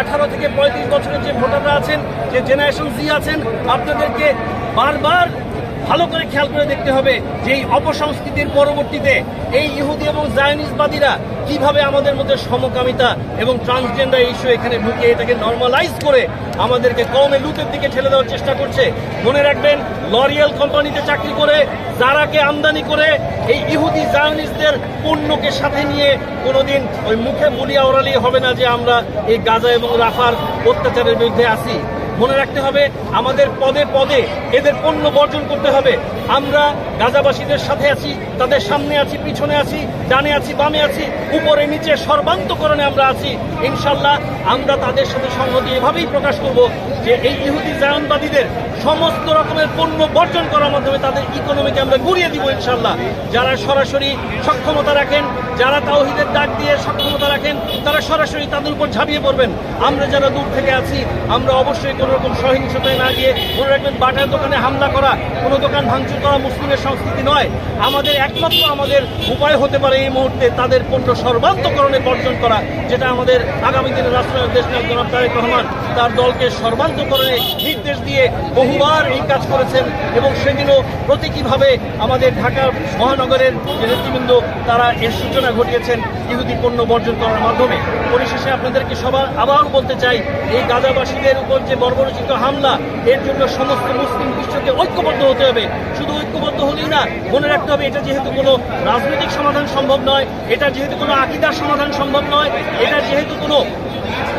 18 থেকে 35 বছরের যে ভোটাররা আছেন, যে জেনারেশন জি আছেন, আপনাদেরকে বারবার ভালো করে খেয়াল করে দেখতে হবে যে এই অপসংস্কৃতির পরবর্তীতে এই ইহুদি এবং জায়নিস্টবাদীরা কিভাবে আমাদের মধ্যে সমকামিতা এবং ট্রান্সজেন্ডার ইস্যু এখানে ঢুকে এটাকে নর্মালাইজ করে আমাদেরকে কমে লুটের দিকে ঠেলে দেওয়ার চেষ্টা করছে। মনে রাখবেন, লরিয়াল কোম্পানিতে চাকরি করে যারাকে আমদানি করে এই ইহুদি জায়নিস্টদের পণ্যকে সাথে নিয়ে কোনোদিন ওই মুখে বলিয়া ওড়ালেই হবে না যে আমরা এই গাজা এবং রাফার অত্যাচারের বিরুদ্ধে আছি। মনে রাখতে হবে, আমাদের পদে পদে এদের পণ্য বর্জন করতে হবে। আমরা গাজাবাসীদের সাথে আছি, তাদের সামনে আছি, পিছনে আছি, ডানে আছি, বামে আছি, উপরে নিচে সর্বান্তকরণে আমরা আছি। ইনশাল্লাহ আমরা তাদের সাথে সংহতি এভাবেই প্রকাশ করব যে এই ইহুদি জায়নবাদীদের সমস্ত রকমের পণ্য বর্জন করার মাধ্যমে তাদের ইকোনমিকে আমরা গুড়িয়ে দিব ইনশাল্লাহ। যারা সরাসরি সক্ষমতা রাখেন, যারা তাওহীদের ডাক দিয়ে সক্ষমতা রাখেন, তারা সরাসরি তাদের উপর ঝাঁপিয়ে পড়বেন। আমরা যারা দূর থেকে আছি, আমরা অবশ্যই কোনো রকম সহিংসতায় না গিয়ে, মনে রাখবেন, বাটার দোকানে হামলা করা, কোনো দোকান ভাঙচুর করা মুসলিমের সংস্কৃতি নয়। আমাদের একমাত্র আমাদের উপায় হতে পারে এই মুহূর্তে তাদের পণ্য সর্বান্তকরণে বর্জন করা, যেটা আমাদের আগামী দিনের রাষ্ট্রনায়ক দেশনায়ক জনাব তারেক রহমান তার দলকে সর্বান্তকরণে নির্দেশ দিয়ে বহুবার এই কাজ করেছেন এবং সেদিনও প্রতীকীভাবে আমাদের ঢাকা মহানগরের যে নেতৃবৃন্দ তারা এর সূচনা ঘটিয়েছেন ইহুদি পণ্য বর্জন করার মাধ্যমে। পরিশেষে আপনাদেরকে সবার আবার বলতে চাই, এই গাজাবাসীদের উপর যে বর্বরচিত হামলা, এর জন্য সমস্ত মুসলিম বিশ্বকে ঐক্যবদ্ধ হতে হবে। শুধু ঐক্যবদ্ধ হলেই না, মনে রাখতে হবে এটা যেহেতু কোনো রাজনৈতিক সমাধান সম্ভব নয়, এটা যেহেতু কোনো আকিদার সমাধান সম্ভব নয়, এটা যেহেতু কোনো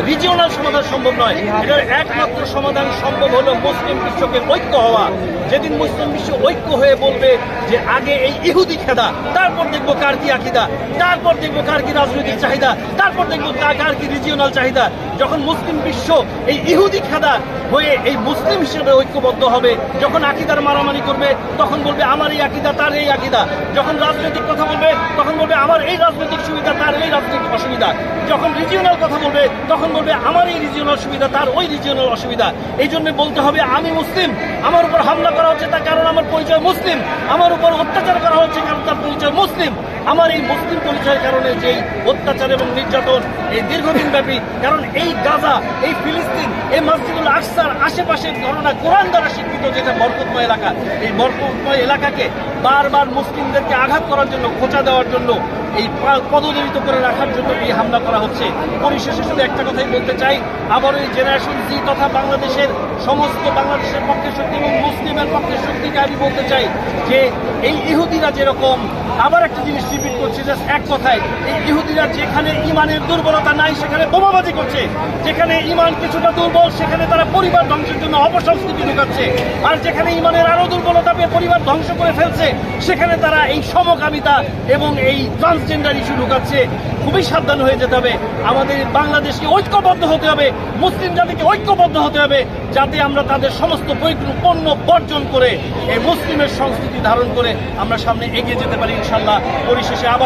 রিজিওনাল সমাধান সম্ভব নয়, এটার একমাত্র সমাধান সম্ভব হলো মুসলিম বিশ্বকে ঐক্য হওয়া। যেদিন মুসলিম বিশ্ব ঐক্য হয়ে বলবে যে আগে এই ইহুদি খেদা, তারপর দেখবো কার কি আকিদা, তারপর দেখবো কার কি রাজনৈতিক চাহিদা, তারপর দেখবো কার কি রিজিওনাল চাহিদা। যখন মুসলিম বিশ্ব এই ইহুদি খেদা হয়ে এই মুসলিম হিসেবে ঐক্যবদ্ধ হবে, যখন আকিদার মারামারি করবে তখন বলবে আমার এই আকিদা, তার এই আকিদা। যখন রাজনৈতিক কথা বলবে তখন বলবে আমার এই রাজনৈতিক সুবিধা, তার এই রাজনৈতিক অসুবিধা। যখন রিজিওনাল কথা বলবে তখন বলবে আমার এই রিজিওনাল সুবিধা, তার ওই রিজিওনাল অসুবিধা। এই জন্য বলতে হবে আমি মুসলিম, আমার উপর হামলা করা হচ্ছে তার কারণ আমার পরিচয় মুসলিম, আমার উপর অত্যাচার করা হচ্ছে কারণ তার পরিচয় মুসলিম। আমার এই মুসলিম পরিচয়ের কারণে যেই অত্যাচার এবং নির্যাতন এই দীর্ঘদিন ব্যাপী, কারণ এই গাজা, এই ফিলিস্তিন, এই মসজিদুল আকসার আশেপাশের ঘটনা কোরআন দ্বারা স্বীকৃত যেটা বরকতময় এলাকা, এই বরকতময় এলাকাকে বারবার মুসলিমদেরকে আঘাত করার জন্য, খোঁচা দেওয়ার জন্য, এই পদদলিত করে রাখার জন্য এই হামলা করা হচ্ছে। পরিশেষে শুধু একটা কথাই বলতে চাই, আবার এই জেনারেশন জি তথা বাংলাদেশের সমস্ত বাংলাদেশের পক্ষের শক্তি এবং মুসলিমের পক্ষের শক্তিকে আমি বলতে চাই যে এই ইহুদিরা যেরকম, আবার একটা জিনিস রিপিট করছে জাস্ট এক কথায়, এই ইহুদিরা যেখানে ইমানের দুর্বলতা নাই সেখানে বোমাবাজি করছে, যেখানে ইমান কিছুটা দুর্বল সেখানে তারা পরিবার ধ্বংসের জন্য অপসংস্কৃতি ঢুকাচ্ছে, আর যেখানে ইমানের আরো দুর্বলতা পেয়ে পরিবার ধ্বংস করে ফেলছে সেখানে তারা এই সমকামিতা এবং এই ট্রান্সজেন্ডার ইস্যু ঢুকাচ্ছে। খুবই সাবধান হয়ে যেতে হবে। আমাদের বাংলাদেশকে ঐক্যবদ্ধ হতে হবে, মুসলিম জাতিকে ঐক্যবদ্ধ হতে হবে, যাতে আমরা তাদের সমস্ত পণ্য বর্জন করে এই মুসলিমের সংস্কৃতি ধারণ করে আমরা সামনে এগিয়ে যেতে পারি ইনশাল্লাহ। পরিশেষে আবার